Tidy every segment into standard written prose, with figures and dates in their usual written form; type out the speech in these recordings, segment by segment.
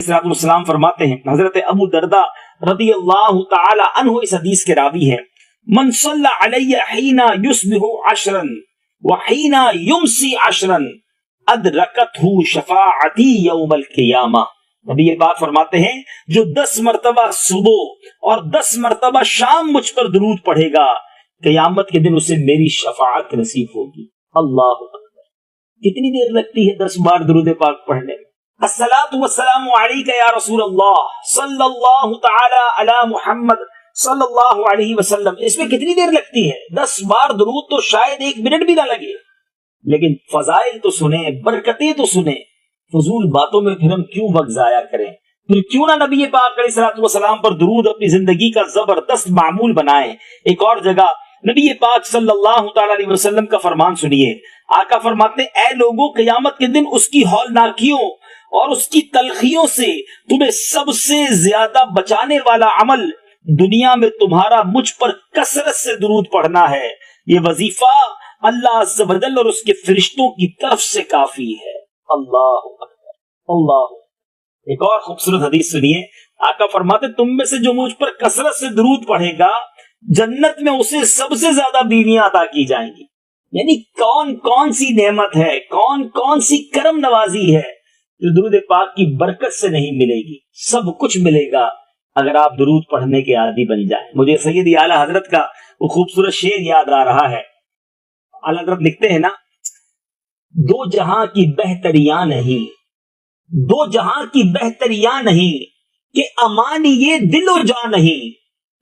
सलाम फरमाते हैं, हजरत अबू दरदा रदियल्लाहु ताला अन्हु इस हदीस के रावी हैं, मन सल्ला अलैया हीना युस्बिहु अशरन व हीना युमसी अशरन अदरकतहु शफाअती यौमल क़ियामा। नबी ये बात फरमाते हैं, जो 10 मरतबा सुबह और 10 मरतबा शाम मुझ पर दुरूद पढ़ेगा, क़यामत के दिन उसे मेरी शफाअत नसीब होगी। अल्लाह अकबर। कितनी देर लगती है 10 बार दुरूद पाक पढ़ने में? अस्सलातु वस्सलामु अलैका या रसूल अल्लाह सल्लल्लाहु तआला अला मुहम्मद सल्लल्लाहु अलैहि वसल्लम, इसमें कितनी देर लगती है? 10 बार दुरूद तो शायद 1 मिनट भी ना लगे, लेकिन फजाइल तो सुने, बरकतें तो सुने। फजूल बातों में फिर हम क्यों वक्त जाया करें? फिर क्यों ना नबी पाक अलैहिस्सलातु वस्सलाम पर दुरूद अपनी जिंदगी का जबरदस्त मामूल बनाएं। एक और जगह नबी पाक सल्लल्लाहु तआला अलैहि वसल्लम का फरमान सुनिए। आका फरमाते, ऐ लोगों, क़यामत के दिन उसकी हौलनाकियों और उसकी तलखियों से तुम्हें सबसे ज्यादा बचाने वाला अमल दुनिया में तुम्हारा मुझ पर कसरत से दुरूद पढ़ना है। ये वजीफा अल्लाह अज़्ज़ व जल और उसके फरिश्तों की तरफ से काफी है। अल्लाह अकबर, अल्लाह। एक और खूबसूरत हदीस सुनिए। आका फरमाते, तुम में से जो मुझ पर कसरत से दुरूद पढ़ेगा, जन्नत में उसे सबसे ज्यादा बीवियां अता की जाएंगी। यानी कौन कौन सी नेमत है, कौन कौन सी करम नवाजी है जो दुरूद पाक की बरकत से नहीं मिलेगी। सब कुछ मिलेगा अगर आप दुरूद पढ़ने के आदी बन जाएं। मुझे सैयद आला हजरत का वो खूबसूरत शेर याद आ रहा है। आला हजरत लिखते हैं ना, दो जहां की बेहतरियां नहीं, दो जहां की बेहतरियां नहीं, कि अमानी ये दिलो जा नहीं,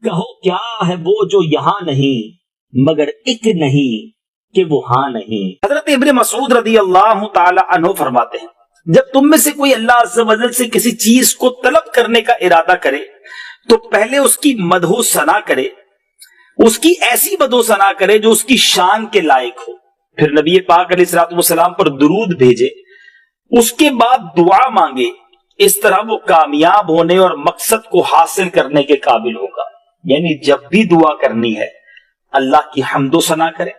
कहो क्या है वो जो यहां नहीं, मगर एक नहीं कि वो हाँ नहीं। हजरत इब्न मसूद रदियल्लाहु ताला अन्हु फरमाते हैं, जब तुम में से कोई अल्लाह अज़्ज़ व जल से किसी चीज को तलब करने का इरादा करे तो पहले उसकी मदहो सना करे, उसकी ऐसी मदहो सना करे जो उसकी शान के लायक हो। फिर नबी पाक अलैहिस्सलातु वस्सलाम पर दुरूद भेजे, उसके बाद दुआ मांगे। इस तरह वो कामयाब होने और मकसद को हासिल करने के काबिल होगा। यानी जब भी दुआ करनी है अल्लाह की हम्दो सना करें,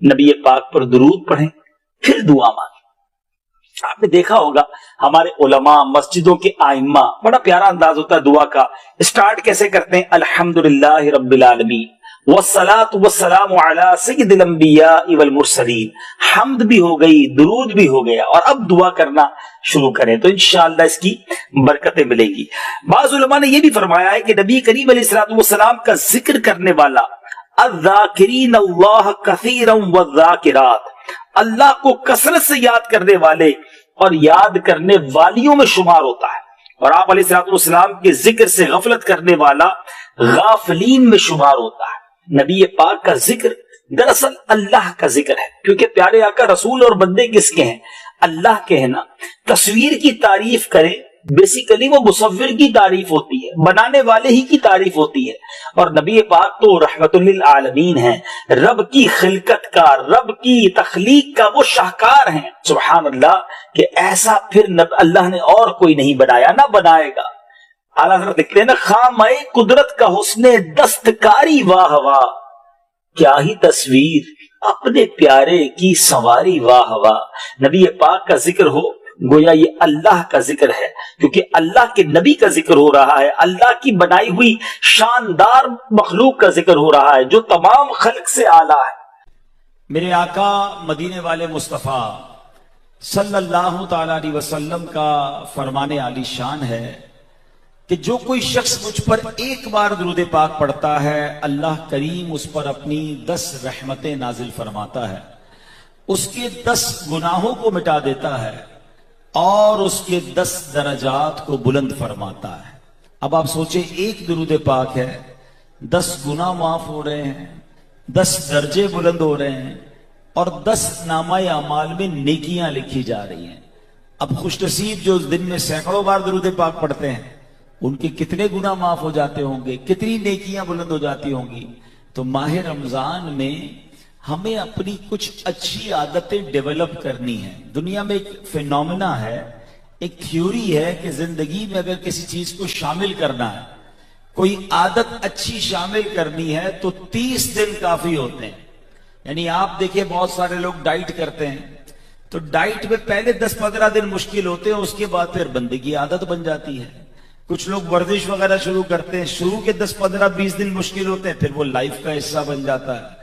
नबी पाक पर दुरूद पढ़ें, फिर दुआ मांगे। आपने देखा होगा हमारे उलमा, मस्जिदों के आइम्मा, बड़ा प्यारा अंदाज होता है दुआ का। स्टार्ट कैसे करते हैं? अल्हम्दुलिल्लाहि रब्बिल आलमीन वस्सलातु वस्सलामु अला सय्यिदिल अंबिया वल मुरसलीन। हम्द भी हो गई, दुरूद भी हो गया, और अब दुआ करना शुरू करें तो इंशाअल्लाह इसकी बरकतें मिलेंगी। बाज़ उलमा ने यह भी फरमाया है कि नबी करीम अलैहिस्सलातु वस्सलाम का जिक्र करने वाला अज़्ज़ाकिरीन अल्लाह कसीरन वज़्ज़ाकिरात, अल्लाह को कसरत से याद करने वाले और याद करने वालियों में शुमार होता है। और आप अलैहिस्सलातु वस्सलाम के जिक्र से गफलत करने वाला गाफिलीन में शुमार होता है। नबी पाक का जिक्र दरअसल अल्लाह का जिक्र है, क्योंकि प्यारे आका रसूल और बंदे किसके हैं? अल्लाह के हैं ना। तस्वीर की तारीफ करे, बेसिकली वो मुसव्विर की तारीफ होती है, बनाने वाले ही की तारीफ होती है। और नबी पाक तो रहमतुल लिल आलमीन है, रब की खिलकत का, रब की तख्लीक का वो शाहकार हैं। सुभान अल्लाह, कि ऐसा फिर अल्लाह ने और कोई नहीं बनाया, ना बनाएगा। आला हज़रत लिखते हैं ना, खामे कुदरत का हुस्ने दस्तकारी वाह वाह, क्या ही तस्वीर अपने प्यारे की सवारी वाह वाह। नबी पाक का जिक्र हो गोया ये अल्लाह का जिक्र है, क्योंकि अल्लाह के नबी का जिक्र हो रहा है, अल्लाह की बनाई हुई शानदार मखलूक का जिक्र हो रहा है जो तमाम खल्क से आला है। मेरे आका मदीने वाले मुस्तफा सल्लल्लाहु ताला अलैहि वसल्लम का फरमाने आली शान है कि जो कोई शख्स मुझ पर एक बार दुरूद पाक पढ़ता है, अल्लाह करीम उस पर अपनी 10 रहमतें नाजिल फरमाता है, उसके 10 गुनाहों को मिटा देता है और उसके 10 दरजात को बुलंद फरमाता है। अब आप सोचे, एक दुरूद पाक है, 10 गुनाह माफ हो रहे हैं, 10 दर्जे बुलंद हो रहे हैं, और 10 नामाए अमाल में नेकियां लिखी जा रही हैं। अब खुशनसीब जो दिन में सैकड़ों बार दुरूद पाक पढ़ते हैं, उनके कितने गुनाह माफ हो जाते होंगे, कितनी नेकियां बुलंद हो जाती होंगी। तो माह रमजान में हमें अपनी कुछ अच्छी आदतें डेवलप करनी है। दुनिया में एक फिनोमेना है, एक थ्योरी है कि जिंदगी में अगर किसी चीज को शामिल करना है, कोई आदत अच्छी शामिल करनी है, तो 30 दिन काफी होते हैं। यानी आप देखिए, बहुत सारे लोग डाइट करते हैं, तो डाइट में पहले 10-15 दिन मुश्किल होते हैं, उसके बाद फिर बंदे की आदत बन जाती है। कुछ लोग वर्जिश वगैरह शुरू करते हैं, शुरू के 10-15-20 दिन मुश्किल होते हैं, फिर वो लाइफ का हिस्सा बन जाता है।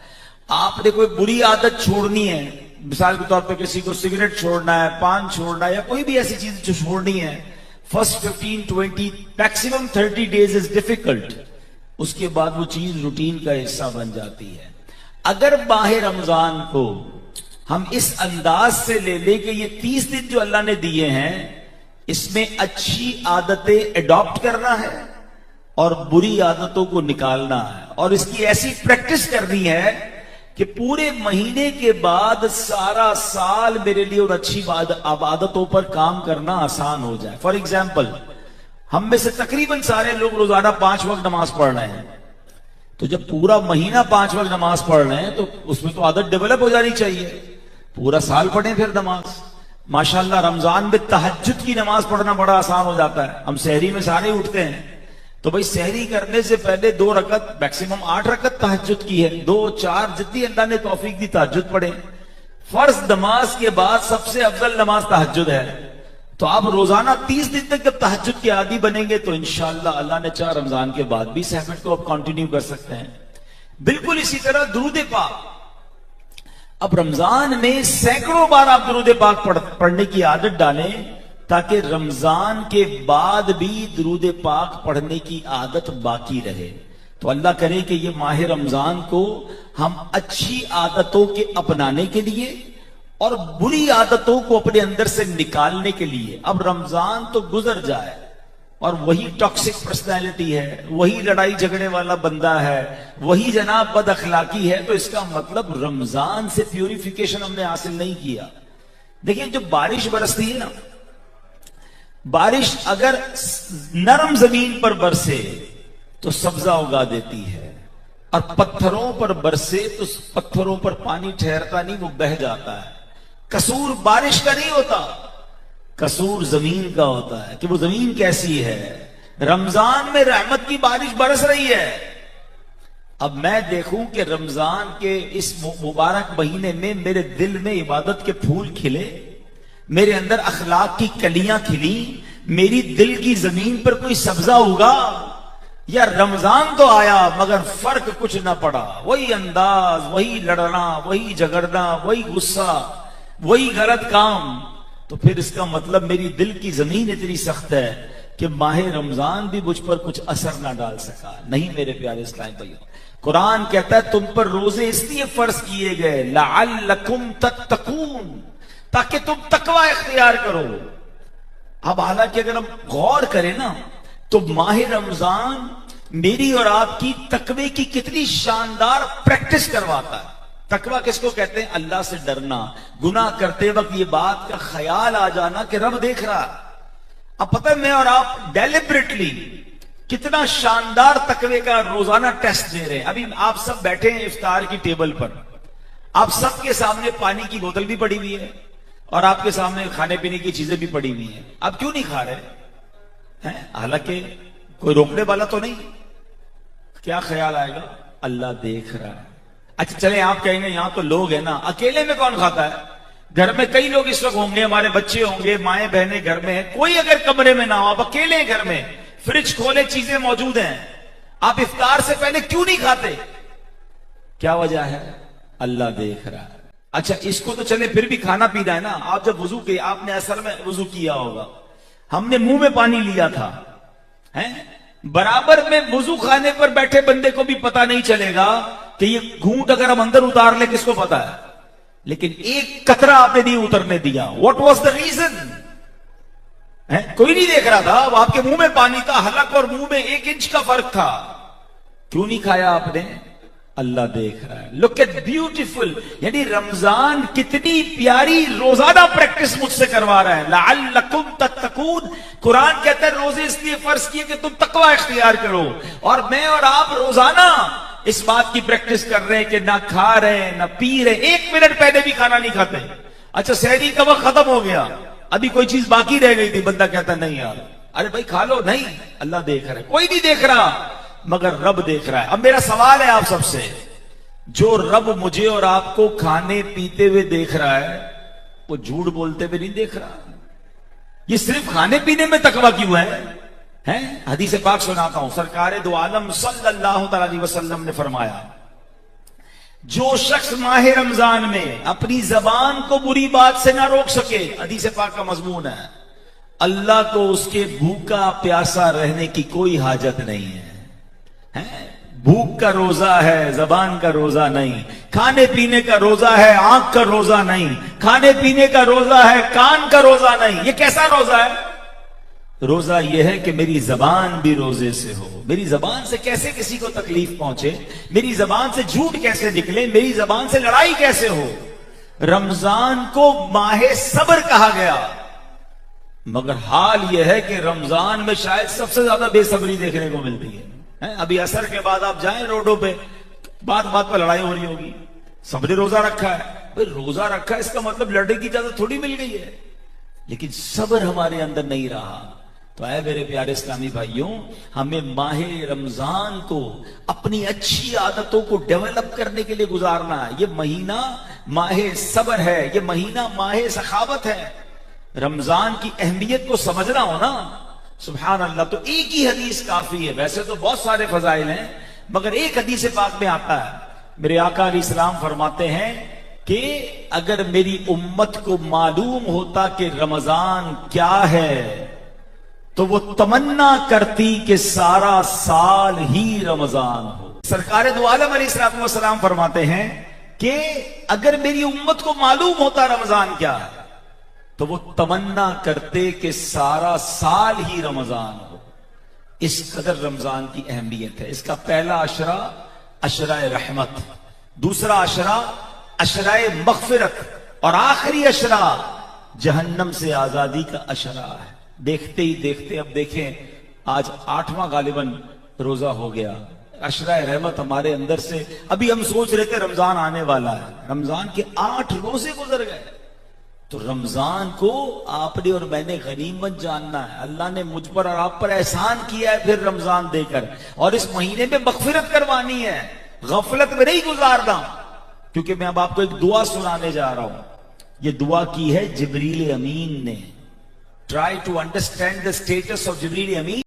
आपने कोई बुरी आदत छोड़नी है, मिसाल के तौर पे किसी को सिगरेट छोड़ना है, पान छोड़ना है, या कोई भी ऐसी चीज जो छोड़नी है, first 15-20 maximum 30 days is difficult, उसके बाद वो चीज रूटीन का हिस्सा बन जाती है। अगर माह रमजान को हम इस अंदाज से ले लें कि ये 30 दिन जो अल्लाह ने दिए हैं, इसमें अच्छी आदतें एडॉप्ट करना है और बुरी आदतों को निकालना है, और इसकी ऐसी प्रैक्टिस करनी है कि पूरे महीने के बाद सारा साल मेरे लिए उन अच्छी आदतों पर काम करना आसान हो जाए। फॉर एग्जाम्पल, हम में से तकरीबन सारे लोग रोजाना 5 वक्त नमाज पढ़ रहे हैं, तो जब पूरा महीना 5 वक्त नमाज पढ़ रहे हैं तो उसमें तो आदत डेवलप हो जानी चाहिए। पूरा साल पढ़े फिर नमाज। माशाल्लाह रमजान में तहज्जुद की नमाज पढ़ना बड़ा आसान हो जाता है। हम सहरी में सारे उठते हैं, तो भाई सहरी करने से पहले 2 रकत, मैक्सिमम 8 रकत तहज्जुद की है, 2-4 जितनी अल्लाह ने तौफीक दी तहज्जुद पढ़े। फर्ज नमाज के बाद सबसे अफजल नमाज तहज्जुद है। तो आप रोजाना 30 दिन तक जब तहज्जुद के आदी बनेंगे तो इंशाअल्लाह अल्लाह ने चाह रमजान के बाद भी इस हैबिट को आप कंटिन्यू कर सकते हैं। बिल्कुल इसी तरह दुरूद पाक, अब रमजान में सैकड़ों बार आप दुरूद पाक पढ़ने की आदत डालें, ताकि रमजान के बाद भी दुरूद पाक पढ़ने की आदत बाकी रहे। तो अल्लाह करे कि ये माह रमजान को हम अच्छी आदतों के अपनाने के लिए और बुरी आदतों को अपने अंदर से निकालने के लिए, अब रमजान तो गुजर जाए और वही टॉक्सिक पर्सनैलिटी है, वही लड़ाई झगड़े वाला बंदा है, वही जनाब बद अखलाकी है, तो इसका मतलब रमजान से प्यूरिफिकेशन हमने हासिल नहीं किया। देखिए जब बारिश बरसती है ना, बारिश अगर नरम जमीन पर बरसे तो सब्जा उगा देती है, और पत्थरों पर बरसे तो पत्थरों पर पानी ठहरता नहीं, वो बह जाता है। कसूर बारिश का नहीं होता, कसूर जमीन का होता है कि वो जमीन कैसी है। रमजान में रहमत की बारिश बरस रही है। अब मैं देखूं कि रमजान के इस मुबारक महीने में मेरे दिल में इबादत के फूल खिले, मेरे अंदर अखलाक की कलियां खिली, मेरी दिल की जमीन पर कोई सब्जा उगा, या रमजान तो आया मगर फर्क कुछ ना पड़ा, वही अंदाज, वही लड़ना, वही झगड़ना, वही गुस्सा, वही गलत काम, तो फिर इसका मतलब मेरी दिल की जमीन इतनी सख्त है कि माह रमजान भी मुझ पर कुछ असर ना डाल सका। नहीं मेरे प्यारे इस्लामी भाइयों, कुरान कहता है तुम पर रोजे इसलिए फर्ज किए गए लअल्लकुम तत्तकून, ताकि तुम तकवा इख्तियार करो। अब हालांकि अगर हम गौर करें ना, तो माह रमजान मेरी और आपकी तकवे की कितनी शानदार प्रैक्टिस करवाता है। तकवा किसको कहते हैं? अल्लाह से डरना, गुनाह करते वक्त ये बात का ख्याल आ जाना कि रब देख रहा। अब पता है मैं और आप डेलिबरेटली कितना शानदार तकवे का रोजाना टेस्ट दे रहे हैं। अभी आप सब बैठे हैं इफ्तार की टेबल पर, आप सबके सामने पानी की बोतल भी पड़ी हुई है और आपके सामने खाने पीने की चीजें भी पड़ी हुई हैं। आप क्यों नहीं खा रहे हैं? हालांकि कोई रोकने वाला तो नहीं। क्या ख्याल आएगा? अल्लाह देख रहा है। अच्छा चले आप कहेंगे यहां तो लोग हैं ना, अकेले में कौन खाता है? घर में कई लोग इस वक्त होंगे, हमारे बच्चे होंगे, माएं बहनें घर में हैं, कोई अगर कमरे में ना हो, आप अकेले घर में, फ्रिज खोले चीजें मौजूद हैं, आप इफ्तार से पहले क्यों नहीं खाते? क्या वजह है? अल्लाह देख रहा है। अच्छा इसको तो चले फिर भी खाना पीना है ना। आप जब वजू किए, आपने असल में वजू किया होगा, हमने मुंह में पानी लिया था, हैं? बराबर में वजू खाने पर बैठे बंदे को भी पता नहीं चलेगा कि ये घूंट अगर हम अंदर उतार ले किसको पता है, लेकिन एक कतरा आपने नहीं उतरने दिया। What was the reason? कोई नहीं देख रहा था, अब आपके मुंह में पानी था, हलक और मुंह में 1 इंच का फर्क था। क्यों नहीं खाया आपने? अल्लाह देख रहा है। लुक एट ब्यूटीफुल, यानी रमजान कितनी प्यारी रोजाना प्रैक्टिस मुझसे करवा रहा है। लअल्लकुम तत्तकून, कुरान कहता है रोजे इसलिए फर्ज किए कि तुम तकवा इख्तियार करो, और मैं और आप रोजाना इस बात की प्रैक्टिस कर रहे हैं कि ना खा रहे ना पी रहे, 1 मिनट पहले भी खाना नहीं खाते। अच्छा सहरी का वक्त खत्म हो गया, अभी कोई चीज बाकी रह गई थी, बंदा कहता नहीं यार, अरे भाई खा लो। नहीं, अल्लाह देख रहा है। कोई नहीं देख रहा मगर रब देख रहा है। अब मेरा सवाल है आप सबसे, जो रब मुझे और आपको खाने पीते हुए देख रहा है, वो झूठ बोलते हुए नहीं देख रहा। ये सिर्फ खाने पीने में तकवा क्यों है? हदीस पाक सुनाता हूं। सरकार दो आलम सल्लल्लाहु अलैहि वसल्लम ने फरमाया, जो शख्स माह रमजान में अपनी जबान को बुरी बात से ना रोक सके, हदीस पाक का मजमून है, अल्लाह को उसके भूखा प्यासा रहने की कोई हाजत नहीं है। भूख का रोजा है, जबान का रोजा नहीं। खाने पीने का रोजा है, आंख का रोजा नहीं। खाने पीने का रोजा है, कान का रोजा नहीं। ये कैसा रोजा है? रोजा यह है कि मेरी जबान भी रोजे से हो। मेरी जबान से कैसे किसी को तकलीफ पहुंचे, मेरी जबान से झूठ कैसे निकले, मेरी जबान से लड़ाई कैसे हो। रमजान को माहे सब्र कहा गया, मगर हाल यह है कि रमजान में शायद सबसे ज्यादा बेसब्री देखने को मिलती है। अभी असर के बाद आप जाएं रोडों पे, बात बात पर लड़ाई हो रही होगी। सबने रोजा रखा है, भाई रोजा रखा है इसका मतलब लड़ने की इजाजत थोड़ी मिल गई है, लेकिन सब्र हमारे अंदर नहीं रहा। तो आए मेरे प्यारे इस्लामी भाइयों, हमें माहे रमजान को अपनी अच्छी आदतों को डेवलप करने के लिए गुजारना है। ये महीना माहे सब्र है, ये महीना माहे सखावत है। रमजान की अहमियत को समझना हो ना, सुभान अल्लाह। तो एक ही हदीस काफी है। वैसे तो बहुत सारे फजाइल हैं, मगर एक हदीस पाक में आता है, मेरे आका अलैहिस्सलाम फरमाते हैं कि अगर मेरी उम्मत को मालूम होता कि रमजान क्या है, तो वो तमन्ना करती कि सारा साल ही रमजान हो। सरकार दो आलम अलैहिस्सलाम फरमाते हैं कि अगर मेरी उम्मत को मालूम होता रमजान क्या है, तो वो तमन्ना करते कि सारा साल ही रमजान हो। इस कदर रमजान की अहमियत है। इसका पहला अशरा अशराए रहमत, दूसरा अशरा अशराए मगफिरत, और आखिरी अशरा जहन्नम से आजादी का अशरा है। देखते ही देखते, अब देखें आज 8वां गालिबन रोजा हो गया। अशराए रहमत हमारे अंदर से, अभी हम सोच रहे थे रमजान आने वाला है, रमजान के 8 रोजे गुजर गए। तो रमजान को आपने और मैंने गनीमत जानना है। अल्लाह ने मुझ पर और आप पर एहसान किया है फिर रमजान देकर, और इस महीने में मगफिरत करवानी है, गफलत में नहीं गुजारना। क्योंकि मैं अब आपको एक दुआ सुनाने जा रहा हूं। ये दुआ की है जिब्रील अमीन ने। Try to understand the status of Jibril Amin.